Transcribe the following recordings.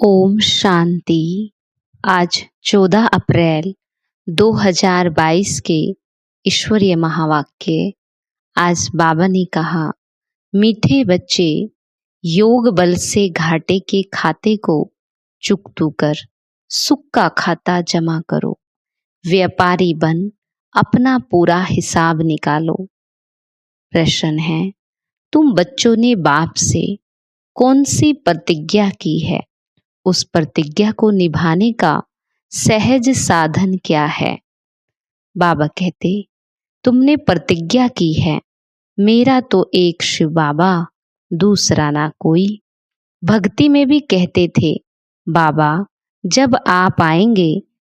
ओम शांति। आज 14 अप्रैल 2022 के ईश्वरीय महावाक्य। आज बाबा ने कहा, मीठे बच्चे, योग बल से घाटे के खाते को चुकतू कर सुख का खाता जमा करो। व्यापारी बन अपना पूरा हिसाब निकालो। प्रश्न है, तुम बच्चों ने बाप से कौन सी प्रतिज्ञा की है? उस प्रतिज्ञा को निभाने का सहज साधन क्या है? बाबा कहते, तुमने प्रतिज्ञा की है, मेरा तो एक शिव बाबा, दूसरा ना कोई। भक्ति में भी कहते थे, बाबा जब आप आएंगे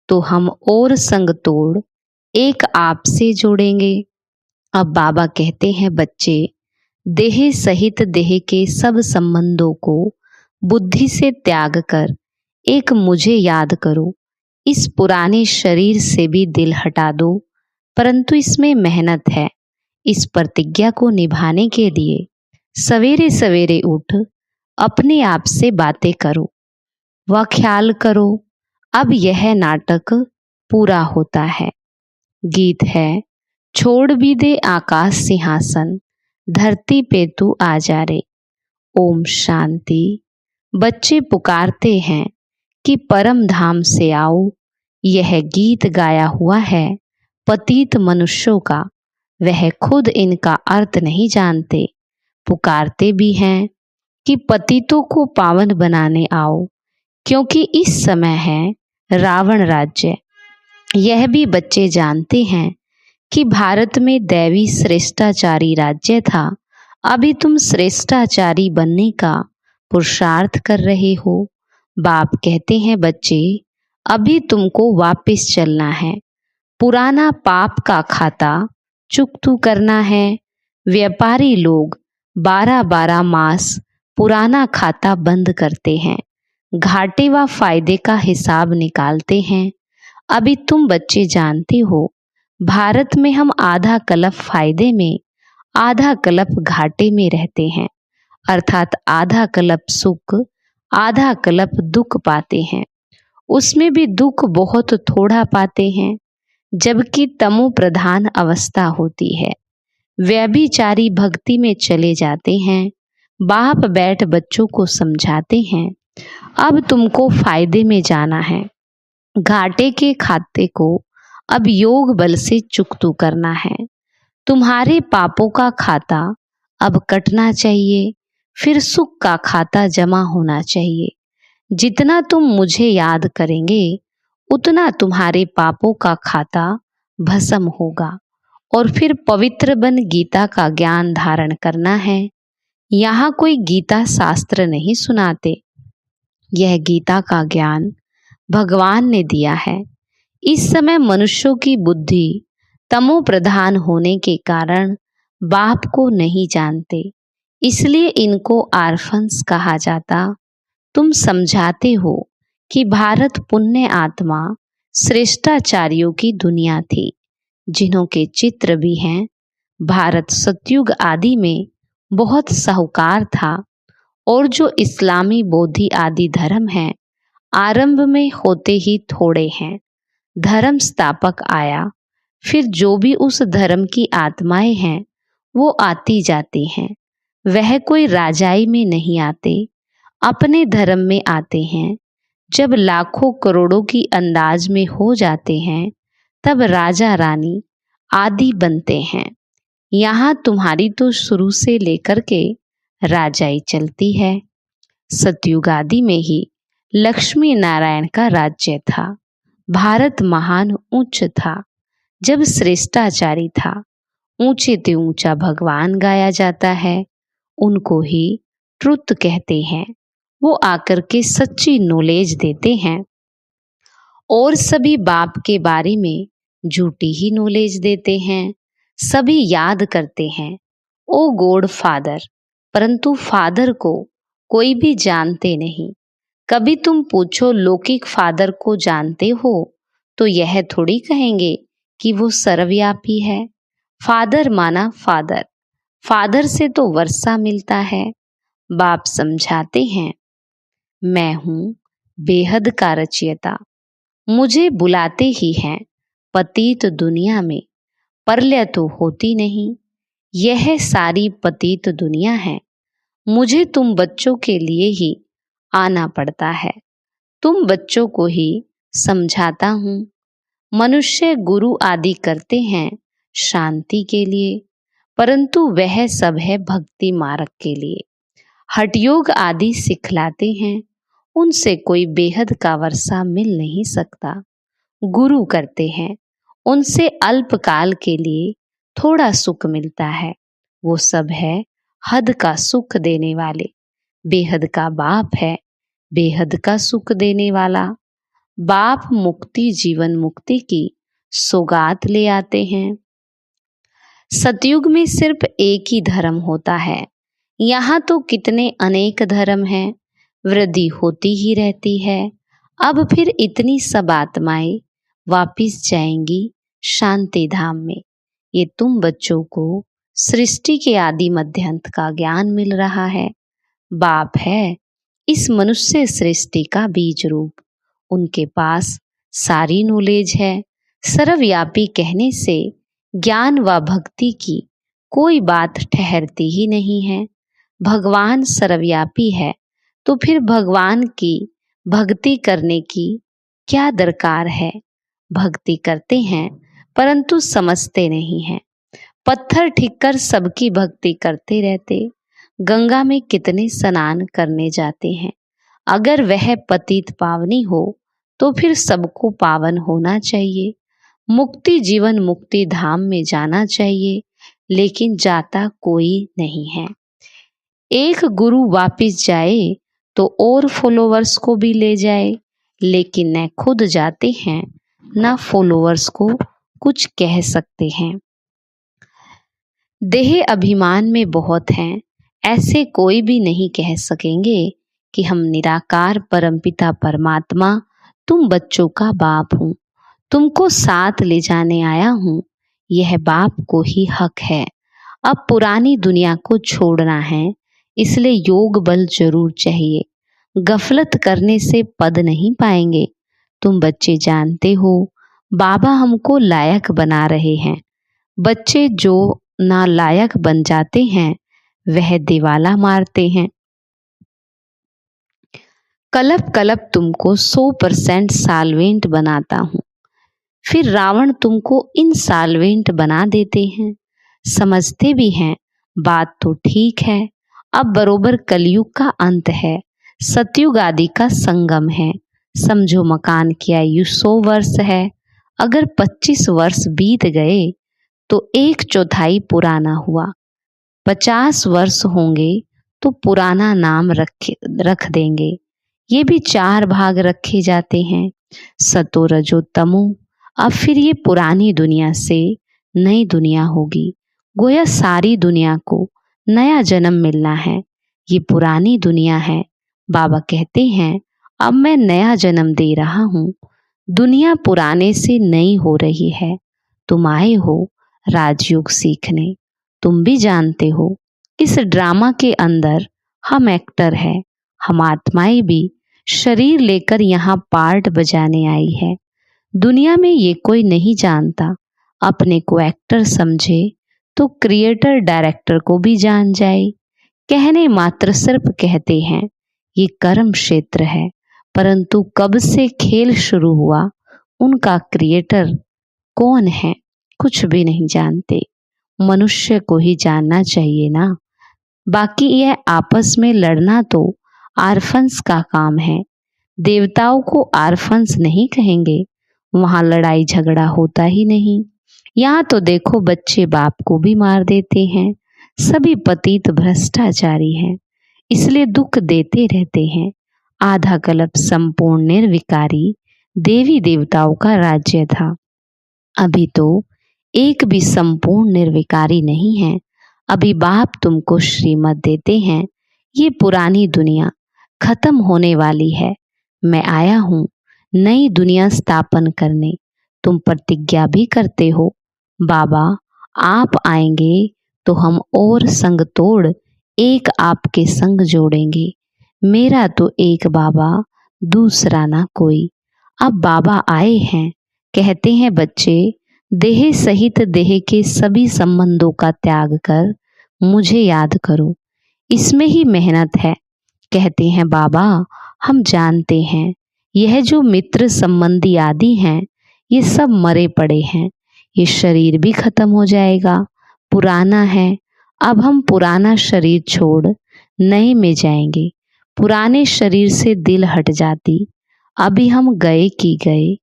तो हम और संग तोड़ एक आप से जोड़ेंगे। अब बाबा कहते हैं, बच्चे देह सहित देह के सब संबंधों को बुद्धि से त्याग कर एक मुझे याद करो। इस पुराने शरीर से भी दिल हटा दो, परंतु इसमें मेहनत है। इस प्रतिज्ञा को निभाने के लिए सवेरे सवेरे उठ अपने आप से बातें करो व ख्याल करो, अब यह नाटक पूरा होता है। गीत है, छोड़ भी दे आकाश सिंहासन, धरती पे तू आ जा रे। ओम शांति। बच्चे पुकारते हैं कि परम धाम से आओ। यह गीत गाया हुआ है पतित मनुष्यों का। वह खुद इनका अर्थ नहीं जानते, पुकारते भी हैं कि पतितों को पावन बनाने आओ, क्योंकि इस समय है रावण राज्य। यह भी बच्चे जानते हैं कि भारत में दैवी श्रेष्ठाचारी राज्य था। अभी तुम श्रेष्ठाचारी बनने का पुरुषार्थ कर रहे हो। बाप कहते हैं, बच्चे अभी तुमको वापस चलना है, पुराना पाप का खाता चुकतू करना है। व्यापारी लोग 12-12 मास पुराना खाता बंद करते हैं, घाटे व फायदे का हिसाब निकालते हैं। अभी तुम बच्चे जानते हो, भारत में हम आधा कल्प फायदे में आधा कल्प घाटे में रहते हैं, अर्थात आधा कल्प सुख आधा कल्प दुख पाते हैं। उसमें भी दुख बहुत थोड़ा पाते हैं, जबकि तमो प्रधान अवस्था होती है। व्यभिचारी भक्ति में चले जाते हैं। बाप बैठ बच्चों को समझाते हैं, अब तुमको फायदे में जाना है। घाटे के खाते को अब योग बल से चुकतू करना है। तुम्हारे पापों का खाता अब कटना चाहिए, फिर सुख का खाता जमा होना चाहिए। जितना तुम मुझे याद करेंगे, उतना तुम्हारे पापों का खाता भस्म होगा और फिर पवित्र बन गीता का ज्ञान धारण करना है। यहाँ कोई गीता शास्त्र नहीं सुनाते, यह गीता का ज्ञान भगवान ने दिया है। इस समय मनुष्यों की बुद्धि तमो प्रधान होने के कारण बाप को नहीं जानते, इसलिए इनको आर्फन्स कहा जाता। तुम समझाते हो कि भारत पुण्य आत्मा श्रेष्ठाचार्यों की दुनिया थी, जिन्हों के चित्र भी हैं। भारत सतयुग आदि में बहुत साहूकार था, और जो इस्लामी बोधि आदि धर्म हैं, आरंभ में होते ही थोड़े हैं। धर्म स्थापक आया, फिर जो भी उस धर्म की आत्माएं हैं वो आती जाती हैं। वह कोई राजाई में नहीं आते, अपने धर्म में आते हैं। जब लाखों करोड़ों की अंदाज में हो जाते हैं, तब राजा रानी आदि बनते हैं। यहाँ तुम्हारी तो शुरू से लेकर के राजाई चलती है। सतयुग आदि में ही लक्ष्मी नारायण का राज्य था। भारत महान उच्च था, जब श्रेष्ठाचारी था। ऊंचे ते ऊंचा भगवान गाया जाता है, उनको ही ट्रुथ कहते हैं। वो आकर के सच्ची नॉलेज देते हैं, और सभी बाप के बारे में झूठी ही नॉलेज देते हैं। सभी याद करते हैं ओ गॉड फादर, परंतु फादर को कोई भी जानते नहीं। कभी तुम पूछो लौकिक फादर को जानते हो, तो यह थोड़ी कहेंगे कि वो सर्वव्यापी है। फादर माना फादर, फादर से तो वर्षा मिलता है। बाप समझाते हैं, मैं हूँ बेहद का रचयिता, मुझे बुलाते ही हैं पतित दुनिया में, परल्य तो होती नहीं। यह सारी पतित दुनिया है, मुझे तुम बच्चों के लिए ही आना पड़ता है। तुम बच्चों को ही समझाता हूँ। मनुष्य गुरु आदि करते हैं शांति के लिए, परंतु वह सब है भक्ति मार्ग के लिए। हठयोग आदि सिखलाते हैं, उनसे कोई बेहद का वर्षा मिल नहीं सकता। गुरु करते हैं, उनसे अल्पकाल के लिए थोड़ा सुख मिलता है। वो सब है हद का सुख देने वाले। बेहद का बाप है, बेहद का सुख देने वाला। बाप मुक्ति जीवन मुक्ति की सौगात ले आते हैं। सतयुग में सिर्फ एक ही धर्म होता है, यहाँ तो कितने अनेक धर्म हैं, वृद्धि होती ही रहती है। अब फिर इतनी सब आत्माएं वापिस जाएंगी शांति धाम में। ये तुम बच्चों को सृष्टि के आदि मध्य अंत का ज्ञान मिल रहा है। बाप है इस मनुष्य सृष्टि का बीज रूप, उनके पास सारी नॉलेज है। सर्वव्यापी कहने से ज्ञान व भक्ति की कोई बात ठहरती ही नहीं है। भगवान सर्वव्यापी है, तो फिर भगवान की भक्ति करने की क्या दरकार है। भक्ति करते हैं परंतु समझते नहीं हैं। पत्थर ठिक्कर सबकी भक्ति करते रहते। गंगा में कितने स्नान करने जाते हैं, अगर वह पतित पावनी हो तो फिर सबको पावन होना चाहिए। मुक्ति जीवन मुक्ति धाम में जाना चाहिए, लेकिन जाता कोई नहीं है। एक गुरु वापिस जाए तो और फॉलोवर्स को भी ले जाए, लेकिन न खुद जाते हैं न फॉलोवर्स को कुछ कह सकते हैं। देह अभिमान में बहुत हैं, ऐसे कोई भी नहीं कह सकेंगे कि हम निराकार परमपिता परमात्मा तुम बच्चों का बाप हूँ, तुमको साथ ले जाने आया हूँ। यह बाप को ही हक है। अब पुरानी दुनिया को छोड़ना है, इसलिए योग बल जरूर चाहिए। गफलत करने से पद नहीं पाएंगे। तुम बच्चे जानते हो बाबा हमको लायक बना रहे हैं। बच्चे जो नालायक बन जाते हैं वह दिवाला मारते हैं। कलप कलप तुमको 100% साल्वेंट बनाता हूँ, फिर रावण तुमको इनसाल्वेंट बना देते हैं। समझते भी हैं, बात तो ठीक है। अब बरोबर कलयुग का अंत है, सतयुग आदि का संगम है। समझो मकान की आयु 100 वर्ष है, अगर 25 वर्ष बीत गए तो 1/4 पुराना हुआ। 50 वर्ष होंगे तो पुराना नाम रख देंगे। ये भी 4 भाग रखे जाते हैं, सतो रजो तमो। अब फिर ये पुरानी दुनिया से नई दुनिया होगी, गोया सारी दुनिया को नया जन्म मिलना है। ये पुरानी दुनिया है। बाबा कहते हैं अब मैं नया जन्म दे रहा हूँ। दुनिया पुराने से नई हो रही है। तुम आए हो राजयोग सीखने। तुम भी जानते हो इस ड्रामा के अंदर हम एक्टर हैं, हम आत्माएं भी शरीर लेकर यहाँ पार्ट बजाने आई है। दुनिया में ये कोई नहीं जानता, अपने को एक्टर समझे तो क्रिएटर डायरेक्टर को भी जान जाए। कहने मात्र सिर्फ कहते हैं ये कर्म क्षेत्र है, परंतु कब से खेल शुरू हुआ उनका क्रिएटर कौन है कुछ भी नहीं जानते। मनुष्य को ही जानना चाहिए ना। बाकी यह आपस में लड़ना तो आर्फन्स का काम है। देवताओं को आर्फन्स नहीं कहेंगे, वहां लड़ाई झगड़ा होता ही नहीं। यहाँ तो देखो बच्चे बाप को भी मार देते हैं। सभी पतित भ्रष्टाचारी हैं, इसलिए दुख देते रहते हैं। आधा कल्प संपूर्ण निर्विकारी देवी देवताओं का राज्य था, अभी तो एक भी संपूर्ण निर्विकारी नहीं है। अभी बाप तुमको श्रीमत देते हैं, ये पुरानी दुनिया खत्म होने वाली है। मैं आया हूँ नई दुनिया स्थापन करने। तुम प्रतिज्ञा भी करते हो बाबा आप आएंगे तो हम और संग तोड़ एक आपके संग जोड़ेंगे। मेरा तो एक बाबा दूसरा ना कोई। अब बाबा आए हैं, कहते हैं बच्चे, देह सहित देह के सभी संबंधों का त्याग कर मुझे याद करो, इसमें ही मेहनत है। कहते हैं बाबा, हम जानते हैं यह जो मित्र संबंधी आदि हैं ये सब मरे पड़े हैं, ये शरीर भी खत्म हो जाएगा, पुराना है। अब हम पुराना शरीर छोड़ नए में जाएंगे। पुराने शरीर से दिल हट जाती, अभी हम गए कि गए।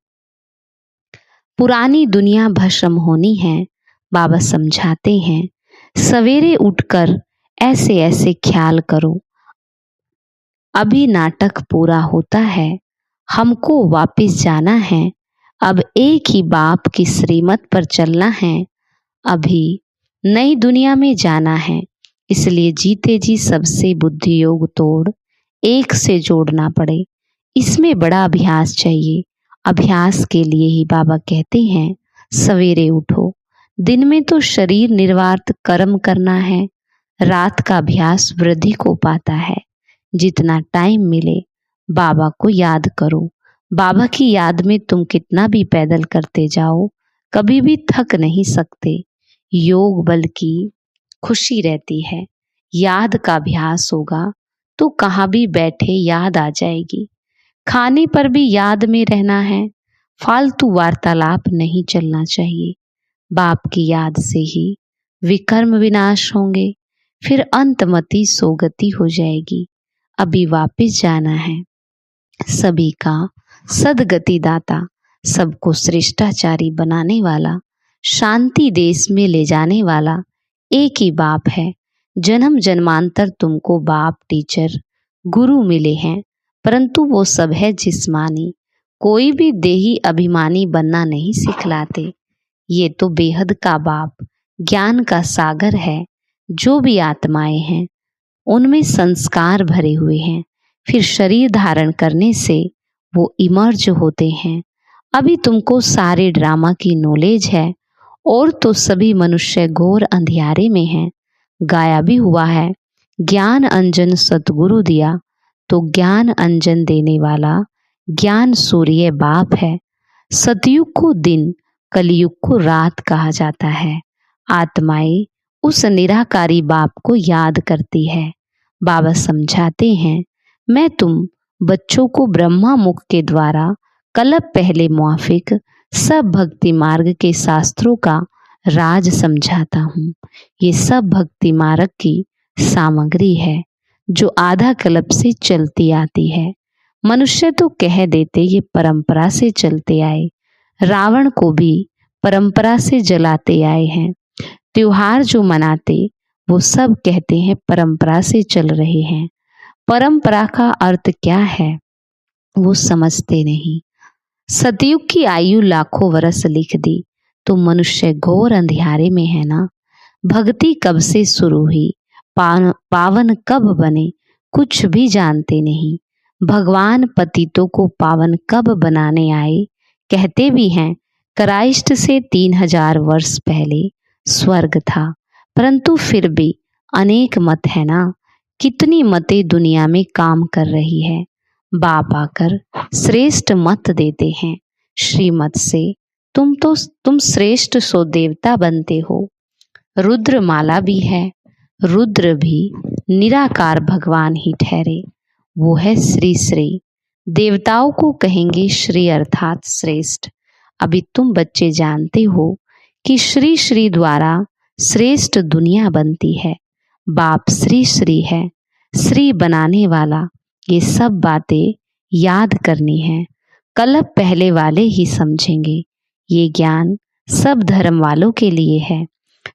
पुरानी दुनिया भस्म होनी है। बाबा समझाते हैं, सवेरे उठकर ऐसे ऐसे ख्याल करो, अभी नाटक पूरा होता है, हमको वापिस जाना है। अब एक ही बाप की श्रीमत पर चलना है, अभी नई दुनिया में जाना है। इसलिए जीते जी सबसे बुद्धि योग तोड़ एक से जोड़ना पड़े, इसमें बड़ा अभ्यास चाहिए। अभ्यास के लिए ही बाबा कहते हैं सवेरे उठो। दिन में तो शरीर निर्वात कर्म करना है, रात का अभ्यास वृद्धि को पाता है। जितना टाइम मिले बाबा को याद करो। बाबा की याद में तुम कितना भी पैदल करते जाओ, कभी भी थक नहीं सकते। योग बल की खुशी रहती है। याद का अभ्यास होगा तो कहाँ भी बैठे याद आ जाएगी। खाने पर भी याद में रहना है, फालतू वार्तालाप नहीं चलना चाहिए। बाप की याद से ही विकर्म विनाश होंगे, फिर अंतमति सोगति हो जाएगी। अभी वापिस जाना है। सभी का सदगति दाता, सबको श्रेष्ठाचारी बनाने वाला, शांति देश में ले जाने वाला एक ही बाप है। जन्म जन्मांतर तुमको बाप टीचर गुरु मिले हैं, परंतु वो सब है जिस्मानी। कोई भी देही अभिमानी बनना नहीं सिखलाते। ये तो बेहद का बाप ज्ञान का सागर है। जो भी आत्माएं हैं उनमें संस्कार भरे हुए हैं, फिर शरीर धारण करने से वो इमर्ज होते हैं। अभी तुमको सारे ड्रामा की नॉलेज है, और तो सभी मनुष्य घोर अंधियारे में हैं। गाया भी हुआ है, ज्ञान अंजन सतगुरु दिया, तो ज्ञान अंजन देने वाला ज्ञान सूर्य बाप है। सतयुग को दिन, कलयुग को रात कहा जाता है। आत्माएं उस निराकारी बाप को याद करती है। बाबा समझाते हैं, मैं तुम बच्चों को ब्रह्मा मुख के द्वारा कल्प पहले मुआफिक सब भक्ति मार्ग के शास्त्रों का राज समझाता हूँ। ये सब भक्ति मार्ग की सामग्री है जो आधा कल्प से चलती आती है। मनुष्य तो कह देते ये परंपरा से चलते आए, रावण को भी परंपरा से जलाते आए हैं। त्योहार जो मनाते वो सब कहते हैं परंपरा से चल रहे हैं। परंपरा का अर्थ क्या है वो समझते नहीं। सतयुग की आयु लाखों वर्ष लिख दी, तो मनुष्य घोर अंधियारे में है ना। भक्ति कब से शुरू हुई, पावन कब बने, कुछ भी जानते नहीं। भगवान पतितों को पावन कब बनाने आए, कहते भी हैं क्राइस्ट से 3000 वर्ष पहले स्वर्ग था। परंतु फिर भी अनेक मत है ना, कितनी मतें दुनिया में काम कर रही है। बाप आकर श्रेष्ठ मत देते हैं। श्रीमत से तुम श्रेष्ठ सो देवता बनते हो। रुद्र माला भी है, रुद्र भी निराकार भगवान ही ठहरे, वो है श्री श्री। देवताओं को कहेंगे श्री अर्थात श्रेष्ठ। अभी तुम बच्चे जानते हो कि श्री श्री द्वारा श्रेष्ठ दुनिया बनती है। बाप श्री श्री है, श्री बनाने वाला। ये सब बातें याद करनी है। कल्प पहले वाले ही समझेंगे। ये ज्ञान सब धर्म वालों के लिए है।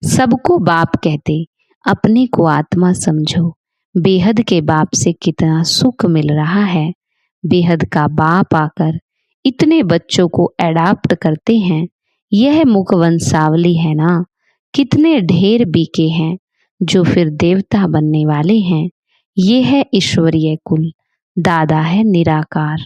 सबको बाप कहते, अपने को आत्मा समझो। बेहद के बाप से कितना सुख मिल रहा है। बेहद का बाप आकर इतने बच्चों को एडाप्ट करते हैं। यह मुख वंशावली है ना, कितने ढेर बीके हैं जो फिर देवता बनने वाले हैं। ये है ईश्वरीय कुल, दादा है निराकार।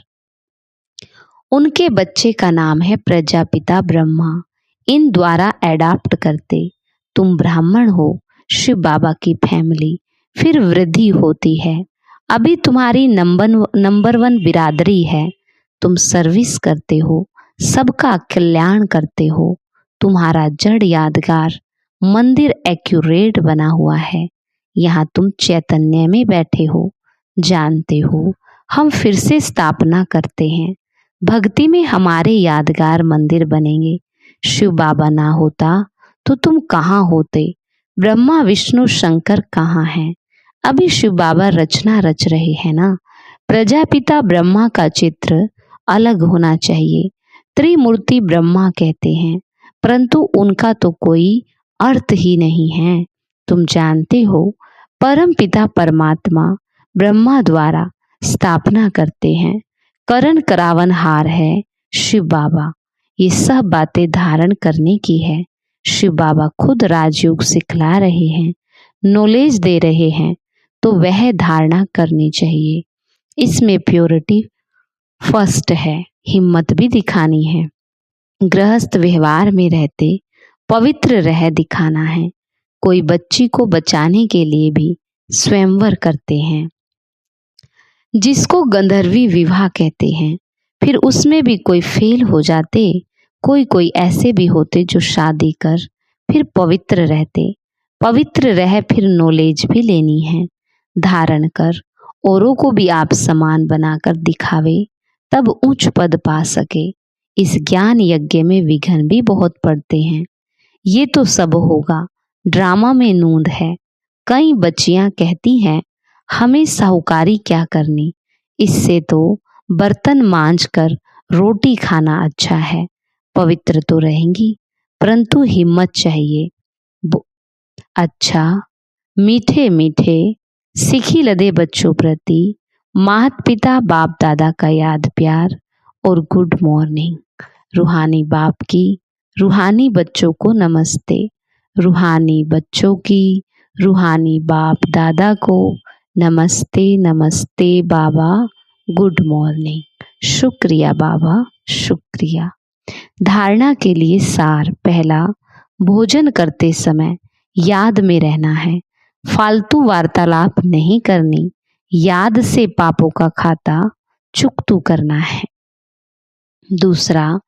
उनके बच्चे का नाम है प्रजापिता ब्रह्मा। इन द्वारा एडाप्ट करते तुम ब्राह्मण हो, शिव बाबा की फैमिली, फिर वृद्धि होती है। अभी तुम्हारी नंबर 1 बिरादरी है। तुम सर्विस करते हो, सबका कल्याण करते हो। तुम्हारा जड़ यादगार मंदिर एक्यूरेट बना हुआ है। यहाँ तुम चैतन्य में बैठे हो। जानते हो, हम फिर से स्थापना करते हैं। भक्ति में हमारे यादगार मंदिर बनेंगे। शिव बाबा ना होता तो तुम कहाँ होते? ब्रह्मा विष्णु शंकर कहाँ हैं? अभी शिव बाबा रचना रच रहे हैं ना। प्रजापिता ब्रह्मा का चित्र अलग होना चाहिए। त्रिमूर्ति ब्रह्मा कहते हैं, परंतु उनका तो कोई अर्थ ही नहीं है। तुम जानते हो, परम पिता परमात्मा ब्रह्मा द्वारा स्थापना करते हैं। करण करावन हार है शिव बाबा। ये सब बातें धारण करने की है। शिव बाबा खुद राजयोग सिखला रहे हैं, नॉलेज दे रहे हैं, तो वह धारणा करनी चाहिए। इसमें प्योरिटी फर्स्ट है, हिम्मत भी दिखानी है। गृहस्थ व्यवहार में रहते पवित्र रह दिखाना है। कोई बच्ची को बचाने के लिए भी स्वयंवर करते हैं, जिसको गंधर्वी विवाह कहते हैं। फिर उसमें भी कोई फेल हो जाते। कोई ऐसे भी होते जो शादी कर फिर पवित्र रहते। पवित्र रह फिर नॉलेज भी लेनी है, धारण कर औरों को भी आप समान बनाकर दिखावे, तब उच्च पद पा सके। इस ज्ञान यज्ञ में विघ्न भी बहुत पड़ते हैं। ये तो सब होगा, ड्रामा में नूंद है। कई बच्चियां कहती हैं, हमें साहूकारी क्या करनी, इससे तो बर्तन मांज कर रोटी खाना अच्छा है। पवित्र तो रहेंगी, परंतु हिम्मत चाहिए। अच्छा, मीठे मीठे सिखी लदे बच्चों प्रति माता पिता बाप दादा का याद प्यार और गुड मॉर्निंग। रूहानी बाप की रूहानी बच्चों को नमस्ते। रूहानी बच्चों की रूहानी बाप दादा को नमस्ते। नमस्ते बाबा, गुड मॉर्निंग। शुक्रिया बाबा, शुक्रिया। धारणा के लिए सार। पहला, भोजन करते समय याद में रहना है, फालतू वार्तालाप नहीं करनी। याद से पापों का खाता चुकतू करना है। दूसरा,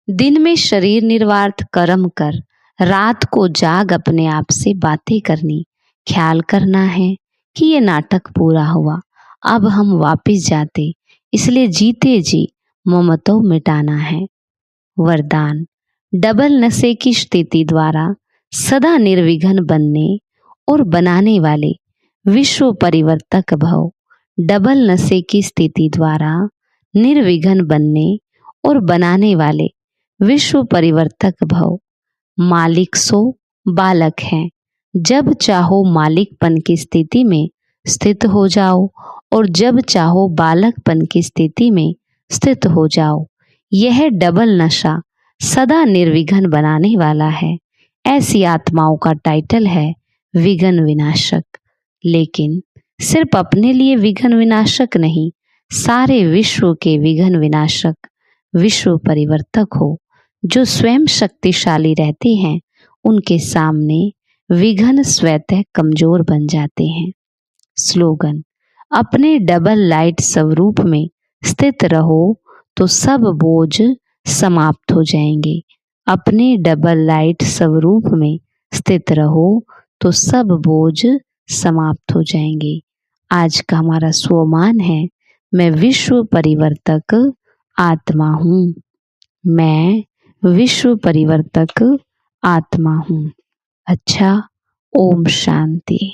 दिन में शरीर निर्वार्थ कर्म कर, रात को जाग अपने आप से बातें करनी। ख्याल करना है कि ये नाटक पूरा हुआ, अब हम वापिस जाते, इसलिए जीते जी ममत्व मिटाना है। वरदान, डबल नशे की स्थिति द्वारा सदा निर्विघ्न बनने और बनाने वाले विश्व परिवर्तक भव। डबल नशे की स्थिति द्वारा निर्विघ्न बनने और बनाने वाले विश्व परिवर्तक भव। मालिक सो बालक हैं, जब चाहो मालिकपन की स्थिति में स्थित हो जाओ और जब चाहो बालकपन की स्थिति में स्थित हो जाओ। यह डबल नशा सदा निर्विघ्न बनाने वाला है। ऐसी आत्माओं का टाइटल है विघ्न विनाशक। लेकिन सिर्फ अपने लिए विघ्न विनाशक नहीं, सारे विश्व के विघ्न विनाशक, विश्व परिवर्तक हो। जो स्वयं शक्तिशाली रहते हैं, उनके सामने विघ्न स्वतः कमजोर बन जाते हैं। स्लोगन, अपने डबल लाइट स्वरूप में स्थित रहो तो सब बोझ समाप्त हो जाएंगे। अपने डबल लाइट स्वरूप में स्थित रहो तो सब बोझ समाप्त हो जाएंगे। आज का हमारा स्वमान है, मैं विश्व परिवर्तक आत्मा हूँ। मैं विश्व परिवर्तक आत्मा हूँ। अच्छा, ओम शांति।